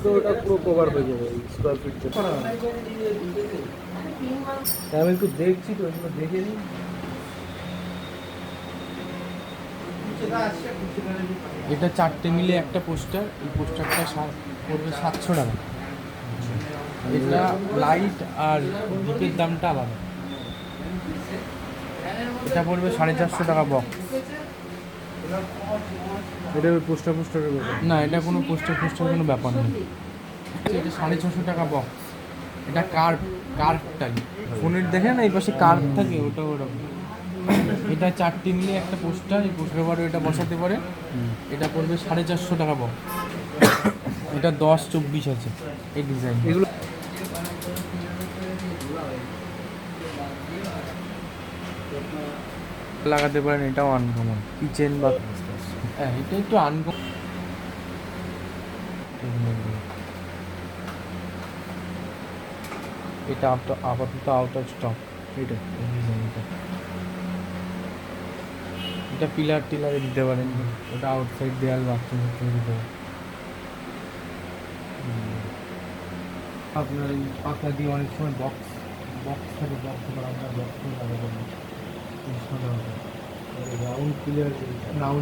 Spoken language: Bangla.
তো ওটা পুরো কভার হয়ে যাবে স্কোয়ার ফিট। আমি একটু দেখছি তো, এগুলো দেখে নিই। এটা 4টে মিলে একটা পোস্টার। এই পোস্টারটা পড়বে 700 টাকা। এটা লাইট আর দিকের দামটা আলাদা। এটা পড়বে 450 টাকা বক্স। এটা পোস্টার পোস্টারের ব্যাপার না, এটা কোনো পোস্টার কোনো ব্যাপার নেই। এটা 650 টাকা বক্স। এটা কার্ভটাই ফোনের দেখে না, এই পাশে কার্ভ থাকে, ওটা ওরকম। এটা 4টে মিলে একটা পোস্টার। এই পোস্টার পরে এটা বসাতে পারে। এটা পড়বে 450 টাকা বক্স। এটা 10-24 আছে এই ডিজাইন। এগুলো লাগাতে পারেন, এটাও আনকমন কিচেন বা হ্যাঁ, এটা একটু আনকমন। এটা আপাতত আউট অফ স্টক। এটা এই ডিজাইনটা, এটা পিলার টিলারে দিতে পারেন। ওটা আউটসাইড দেয়াল বাথরুম দিতে পারেন। আপনার এই পাতা দিয়ে অনেক সময় বক্স থাকে, বক্স করা আপনার বক্স লাগাতে পারেন। Round pillar round